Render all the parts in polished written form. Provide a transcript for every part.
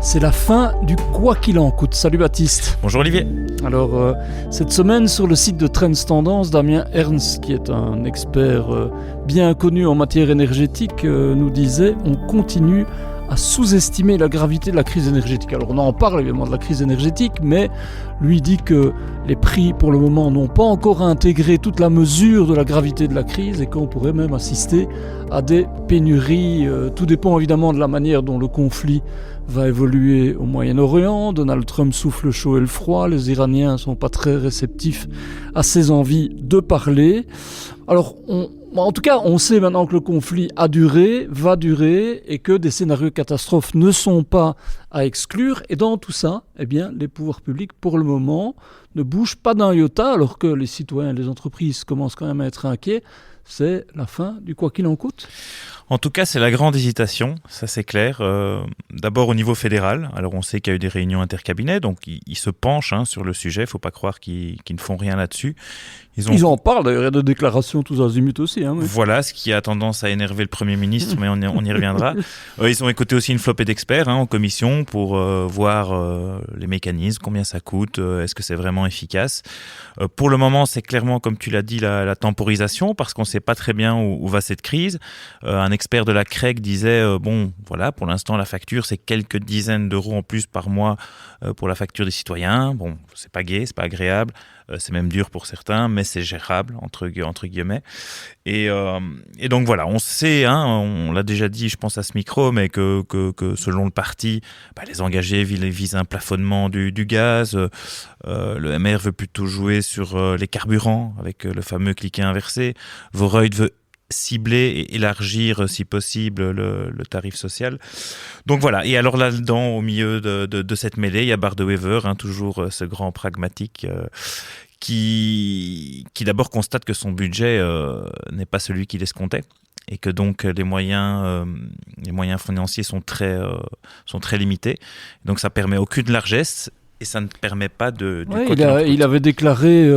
C'est la fin du quoi qu'il en coûte. Salut Baptiste. Bonjour Olivier. Alors, cette semaine, sur le site de Trends Tendance, Damien Ernst, qui est un expert bien connu en matière énergétique, nous disait « On continue à sous-estimer la gravité de la crise énergétique ». Alors, on en parle évidemment de la crise énergétique, mais lui dit que les prix, pour le moment, n'ont pas encore intégré toute la mesure de la gravité de la crise et qu'on pourrait même assister à des pénuries. Tout dépend évidemment de la manière dont le conflit va évoluer au Moyen-Orient. Donald Trump souffle le chaud et le froid. Les Iraniens ne sont pas très réceptifs à ses envies de parler. Alors, en tout cas, on sait maintenant que le conflit a duré, va durer, et que des scénarios catastrophes ne sont pas à exclure. Et dans tout ça, eh bien, les pouvoirs publics, pour le moment, ne bougent pas d'un iota, alors que les citoyens et les entreprises commencent quand même à être inquiets. C'est la fin du quoi qu'il en coûte. En tout cas, c'est la grande hésitation, ça c'est clair. D'abord au niveau fédéral. Alors on sait qu'il y a eu des réunions intercabinets, donc ils se penchent sur le sujet. Il ne faut pas croire qu'ils ne font rien là-dessus. Ils en parlent d'ailleurs, il y a des déclarations tous azimuts aussi. Mais... Voilà, ce qui a tendance à énerver le Premier ministre, mais on y reviendra. Ils ont écouté aussi une flopée d'experts en commission pour voir les mécanismes, combien ça coûte, est-ce que c'est vraiment efficace. Pour le moment, c'est clairement, comme tu l'as dit, la temporisation, parce qu'on ne sait pas très bien où va cette crise. Un expert de la CREG disait, pour l'instant, la facture, c'est quelques dizaines d'euros en plus par mois pour la facture des citoyens. Bon, c'est pas gai, c'est pas agréable. C'est même dur pour certains, mais c'est gérable, entre guillemets. Et donc voilà, on sait, on l'a déjà dit, je pense à ce micro, mais que selon le parti, les engagés visent un plafonnement du gaz. Le MR veut plutôt jouer sur les carburants, avec le fameux cliquet inversé. Vorreut veut cibler et élargir, si possible, le tarif social. Donc voilà, et alors là-dedans, au milieu de cette mêlée, il y a Bart De Wever, toujours ce grand pragmatique qui d'abord constate que son budget n'est pas celui qu'il escomptait et que donc les moyens financiers sont très limités. Donc ça permet aucune largesse et ça ne permet pas de... Il avait déclaré...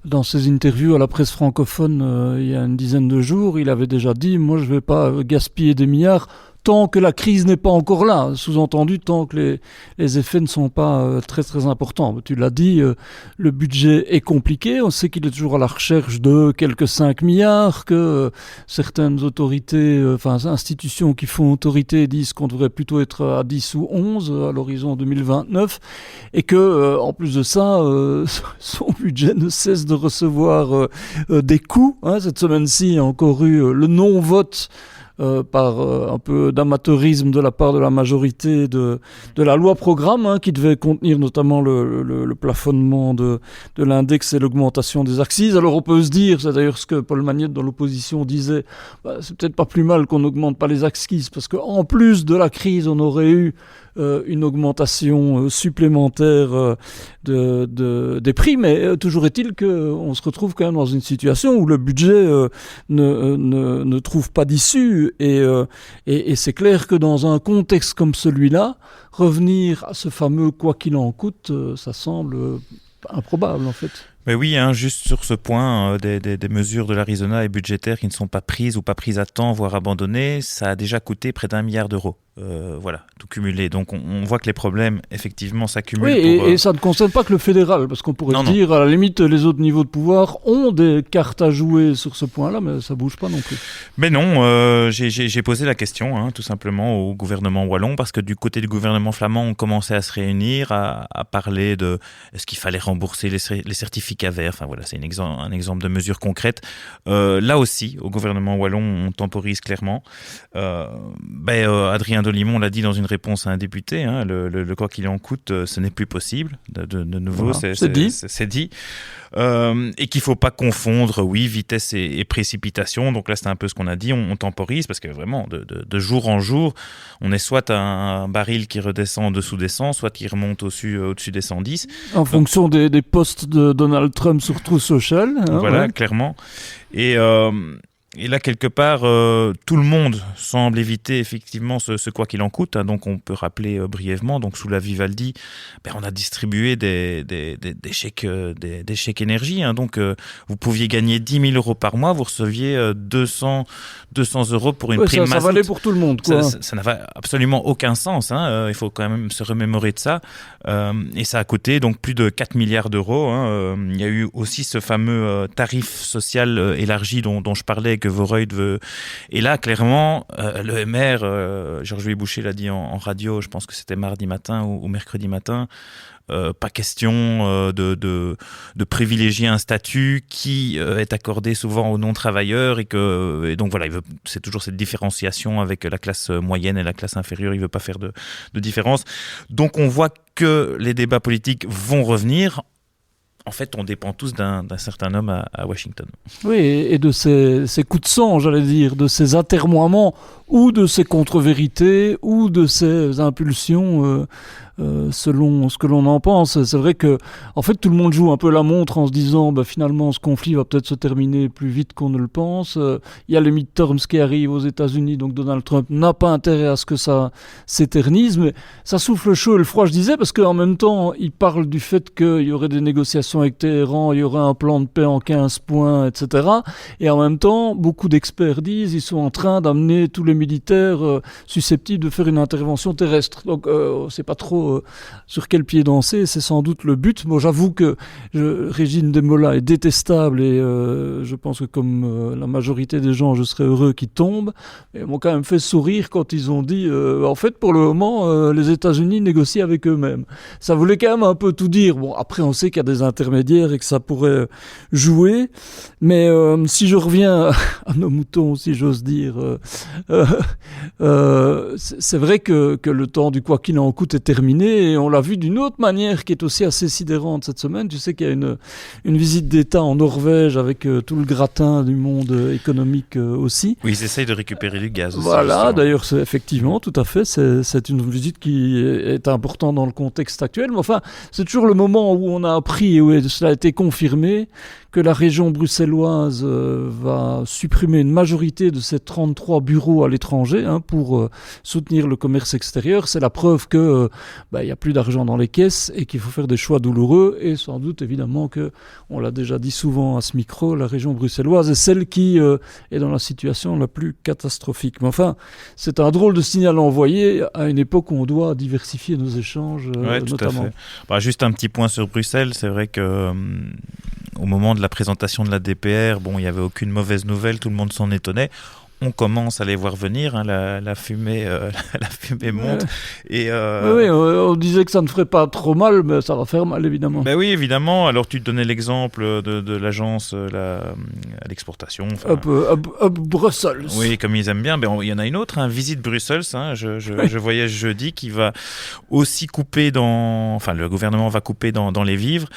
dans ses interviews à la presse francophone il y a une dizaine de jours, il avait déjà dit « Moi, je ne vais pas gaspiller des milliards tant que la crise n'est pas encore là ». Sous-entendu, tant que les effets ne sont pas très très importants. Tu l'as dit, le budget est compliqué. On sait qu'il est toujours à la recherche de quelques 5 milliards, que certaines autorités, institutions qui font autorité disent qu'on devrait plutôt être à 10 ou 11 à l'horizon 2029. Et que, en plus de ça, son budget ne cesse de recevoir des coups. Cette semaine-ci, il y a encore eu le non-vote par un peu d'amateurisme de la part de la majorité de la loi programme, qui devait contenir notamment le plafonnement de l'index et l'augmentation des accises. Alors on peut se dire, c'est d'ailleurs ce que Paul Magnette dans l'opposition disait, c'est peut-être pas plus mal qu'on n'augmente pas les accises, parce qu'en plus de la crise, on aurait eu une augmentation supplémentaire des prix, mais toujours est-il qu'on se retrouve quand même dans une situation où le budget ne trouve pas d'issue, et c'est clair que dans un contexte comme celui-là, revenir à ce fameux quoi qu'il en coûte, ça semble improbable en fait. Mais oui, juste sur ce point, des mesures de l'Arizona et budgétaires qui ne sont pas prises ou pas prises à temps, voire abandonnées, ça a déjà coûté près d'1 milliard d'euros. Tout cumulé. Donc on voit que les problèmes, effectivement, s'accumulent. Oui, et ça ne concerne pas que le fédéral, parce qu'on pourrait dire, à la limite, les autres niveaux de pouvoir ont des cartes à jouer sur ce point-là, mais ça ne bouge pas non plus. Mais non, j'ai posé la question, tout simplement, au gouvernement wallon, parce que du côté du gouvernement flamand, on commençait à se réunir, à parler de est-ce qu'il fallait rembourser les certificats verts. Enfin voilà, c'est un exemple de mesure concrète. Là aussi, au gouvernement wallon, on temporise clairement. Adrien Dolimon l'a dit dans une réponse à un député, le quoi qu'il en coûte, ce n'est plus possible. De nouveau, voilà, c'est dit. Et qu'il ne faut pas confondre, vitesse et précipitation. Donc là, c'est un peu ce qu'on a dit, on temporise, parce que vraiment, de jour en jour, on est soit à un baril qui redescend en dessous des 100, soit qui remonte au-dessus des 110. En fonction des posts de Donald Trump sur Truth Social. Voilà, clairement. Et là, quelque part, tout le monde semble éviter effectivement ce quoi qu'il en coûte. Hein. Donc, on peut rappeler brièvement, donc sous la Vivaldi, on a distribué des chèques, des chèques énergie. Hein. Donc, vous pouviez gagner 10 000 euros par mois, vous receviez 200 euros pour une prime mazout. Ça valait pour tout le monde, quoi. Ça n'avait absolument aucun sens. Hein. Il faut quand même se remémorer de ça. Et ça a coûté donc plus de 4 milliards d'euros. Hein. Il y a eu aussi ce fameux tarif social élargi dont je parlais, que Voreuil veut. Et là, clairement, le MR, Georges-Louis Boucher l'a dit en radio, je pense que c'était mardi matin ou mercredi matin, pas question de privilégier un statut qui est accordé souvent aux non-travailleurs et donc voilà, c'est toujours cette différenciation avec la classe moyenne et la classe inférieure, il veut pas faire de différence. Donc on voit que les débats politiques vont revenir. En fait, on dépend tous d'un certain homme à Washington. Oui, et de ces coups de sang, j'allais dire, de ces atermoiements, ou de ces contre-vérités, ou de ces impulsions, selon ce que l'on en pense. C'est vrai que, en fait, tout le monde joue un peu la montre en se disant, finalement, ce conflit va peut-être se terminer plus vite qu'on ne le pense. Il y a les midterms qui arrivent aux États-Unis, donc Donald Trump n'a pas intérêt à ce que ça s'éternise, mais ça souffle le chaud et le froid, je disais, parce qu'en même temps, il parle du fait qu'il y aurait des négociations avec Téhéran, il y aurait un plan de paix en 15 points, etc. Et en même temps, beaucoup d'experts disent qu'ils sont en train d'amener tous les militaires susceptibles de faire une intervention terrestre. Donc, c'est pas trop sur quel pied danser, c'est sans doute le but. Moi, j'avoue que Régine Desmoulins est détestable et je pense que comme la majorité des gens, je serais heureux qu'il tombe. Et ils m'ont quand même fait sourire quand ils ont dit en fait, pour le moment, les États-Unis négocient avec eux-mêmes. Ça voulait quand même un peu tout dire. Bon, après, on sait qu'il y a des intermédiaires et que ça pourrait jouer. Mais si je reviens à nos moutons, si j'ose dire, c'est vrai que le temps du quoi qu'il en coûte est terminé. Et on l'a vu d'une autre manière qui est aussi assez sidérante cette semaine. Tu sais qu'il y a une visite d'État en Norvège avec tout le gratin du monde économique aussi. Oui, ils essayent de récupérer du gaz aussi. Voilà, justement. d'ailleurs, effectivement, tout à fait. C'est une visite qui est importante dans le contexte actuel. Mais enfin, c'est toujours le moment où on a appris et où cela a été confirmé que la région bruxelloise va supprimer une majorité de ses 33 bureaux à l'étranger pour soutenir le commerce extérieur. C'est la preuve que il n'y a plus d'argent dans les caisses et qu'il faut faire des choix douloureux. Et sans doute, évidemment, que on l'a déjà dit souvent à ce micro, la région bruxelloise est celle qui est dans la situation la plus catastrophique. Mais enfin, c'est un drôle de signal envoyé à une époque où on doit diversifier nos échanges, Ouais, tout notamment. à fait. Juste un petit point sur Bruxelles, c'est vrai que au moment de la présentation de la DPR, il n'y avait aucune mauvaise nouvelle, tout le monde s'en étonnait. On commence à les voir venir, hein, la fumée monte. Et, Oui, on disait que ça ne ferait pas trop mal, mais ça va faire mal, évidemment. Ben oui, évidemment. Alors, tu donnais l'exemple de l'agence à l'exportation. Up Brussels. Oui, comme ils aiment bien. Il y en a une autre, Visite Bruxelles. Je voyais jeudi qui va aussi couper le gouvernement va couper dans les vivres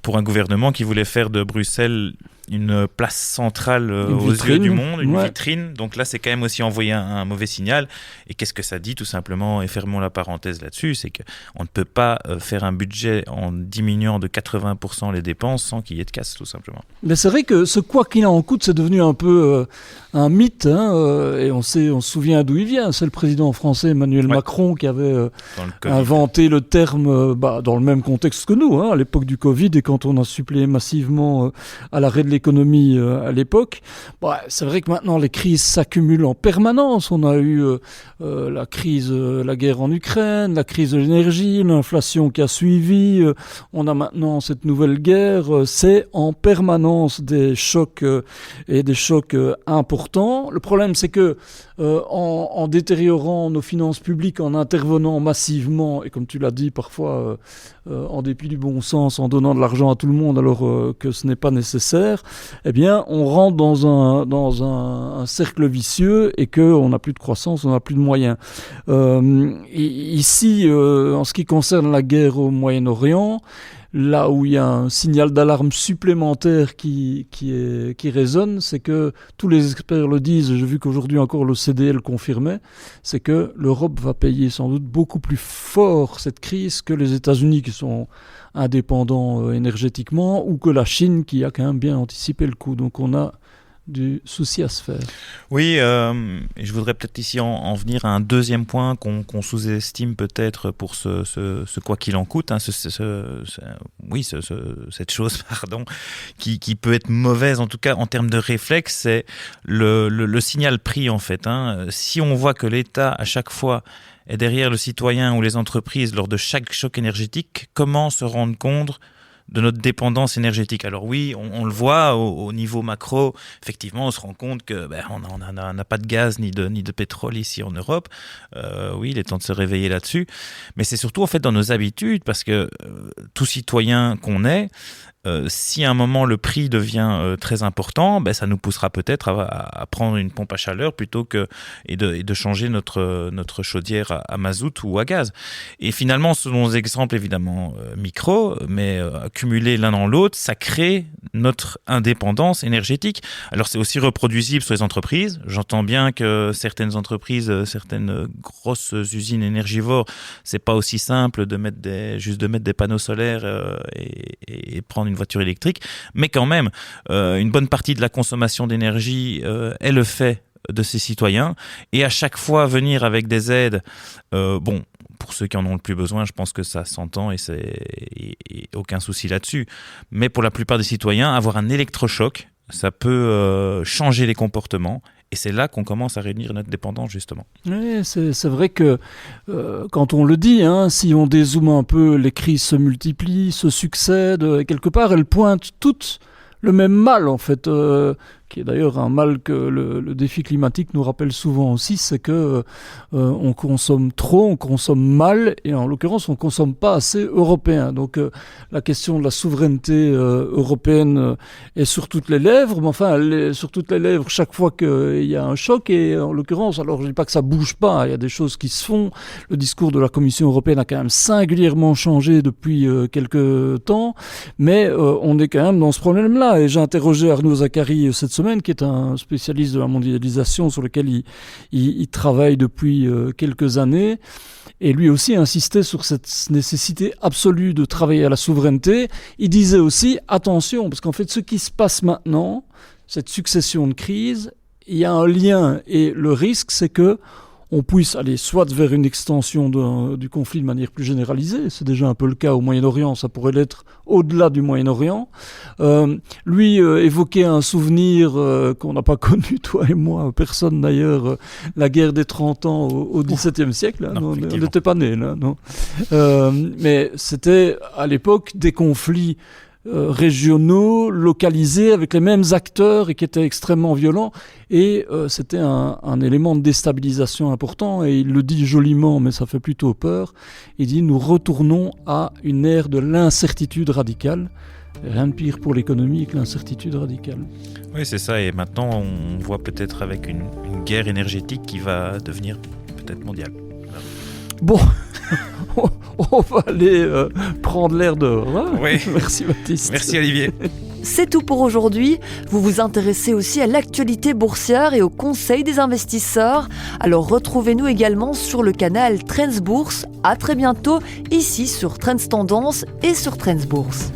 pour un gouvernement qui voulait faire de Bruxelles une place centrale aux yeux du monde, une vitrine. Donc là, c'est quand même aussi envoyer un mauvais signal. Et qu'est-ce que ça dit, tout simplement, et fermons la parenthèse là-dessus, c'est qu'on ne peut pas faire un budget en diminuant de 80% les dépenses sans qu'il y ait de casse, tout simplement. Mais c'est vrai que ce quoi qu'il en coûte, c'est devenu un peu un mythe, et on se souvient d'où il vient. C'est le président français Emmanuel Macron qui avait inventé le terme dans le même contexte que nous, à l'époque du Covid, et quand on a suppléé massivement à l'arrêt de l'économie à l'époque. C'est vrai que maintenant les crises s'accumulent en permanence. On a eu la crise, la guerre en Ukraine, la crise de l'énergie, l'inflation qui a suivi. On a maintenant cette nouvelle guerre. C'est en permanence des chocs et des chocs importants. Le problème, c'est que en détériorant nos finances publiques, en intervenant massivement, et comme tu l'as dit, parfois en dépit du bon sens, en donnant de l'argent à tout le monde alors que ce n'est pas nécessaire, eh bien, on rentre dans un cercle vicieux et qu'on n'a plus de croissance, on n'a plus de moyens. Ici, en ce qui concerne la guerre au Moyen-Orient, là où il y a un signal d'alarme supplémentaire qui résonne, c'est que tous les experts le disent, j'ai vu qu'aujourd'hui encore l'OCDE le confirmait, c'est que l'Europe va payer sans doute beaucoup plus fort cette crise que les États-Unis qui sont indépendants énergétiquement, ou que la Chine qui a quand même bien anticipé le coup. Donc on a du souci à se faire. Oui, et je voudrais peut-être ici en venir à un deuxième point qu'on sous-estime peut-être pour ce quoi qu'il en coûte, hein, cette chose qui peut être mauvaise en tout cas en termes de réflexe, c'est le signal prix en fait. Hein. Si on voit que l'État à chaque fois est derrière le citoyen ou les entreprises lors de chaque choc énergétique, comment se rendre compte de notre dépendance énergétique. Alors oui, on le voit au niveau macro, effectivement, on se rend compte que on n'a pas de gaz ni de pétrole ici en Europe. Oui, il est temps de se réveiller là-dessus. Mais c'est surtout en fait dans nos habitudes, parce que tout citoyen qu'on est, si à un moment le prix devient très important, ça nous poussera peut-être à prendre une pompe à chaleur plutôt que et de changer notre chaudière à mazout ou à gaz. Et finalement, selon les exemples évidemment micro, mais accumulés l'un dans l'autre, ça crée notre indépendance énergétique. Alors c'est aussi reproduisible sur les entreprises. J'entends bien que certaines entreprises, certaines grosses usines énergivores, c'est pas aussi simple de mettre des panneaux solaires et prendre une voiture électrique, mais quand même, une bonne partie de la consommation d'énergie est le fait de ces citoyens, et à chaque fois venir avec des aides, pour ceux qui en ont le plus besoin, je pense que ça s'entend et aucun souci là-dessus, mais pour la plupart des citoyens, avoir un électrochoc, ça peut changer les comportements. Et c'est là qu'on commence à réunir notre dépendance, justement. Oui, c'est vrai que quand on le dit, si on dézoome un peu, les crises se multiplient, se succèdent, et quelque part, elles pointent toutes le même mal, en fait, qui est d'ailleurs un mal que le défi climatique nous rappelle souvent aussi, c'est que on consomme trop, on consomme mal, et en l'occurrence, on consomme pas assez européen. Donc, la question de la souveraineté européenne est sur toutes les lèvres, mais enfin, elle est sur toutes les lèvres chaque fois qu'il y a un choc, et en l'occurrence, alors je dis pas que ça bouge pas, il y a des choses qui se font. Le discours de la Commission européenne a quand même singulièrement changé depuis quelques temps, mais on est quand même dans ce problème-là. Et j'ai interrogé Arnaud Zacharie cette semaine, qui est un spécialiste de la mondialisation sur lequel il travaille depuis quelques années. Et lui aussi insistait sur cette nécessité absolue de travailler à la souveraineté. Il disait aussi, attention, parce qu'en fait, ce qui se passe maintenant, cette succession de crises, il y a un lien. Et le risque, c'est que on puisse aller soit vers une extension du conflit de manière plus généralisée, c'est déjà un peu le cas au Moyen-Orient, ça pourrait l'être au-delà du Moyen-Orient. Lui évoquait un souvenir qu'on n'a pas connu, toi et moi, personne d'ailleurs, la guerre des 30 ans au XVIIe siècle, non, on n'était pas nés là, non. Mais c'était à l'époque des conflits régionaux, localisés, avec les mêmes acteurs et qui étaient extrêmement violents. Et c'était un élément de déstabilisation important. Et il le dit joliment, mais ça fait plutôt peur. Il dit, nous retournons à une ère de l'incertitude radicale. Rien de pire pour l'économie que l'incertitude radicale. Oui, c'est ça. Et maintenant, on voit peut-être avec une guerre énergétique qui va devenir peut-être mondiale. Bon, on va aller prendre l'air dehors. Hein, oui. Merci Baptiste. Merci Olivier. C'est tout pour aujourd'hui. Vous vous intéressez aussi à l'actualité boursière et au conseil des investisseurs. Alors retrouvez-nous également sur le canal Trends Bourse. À très bientôt ici sur Trends Tendance et sur Trends Bourse.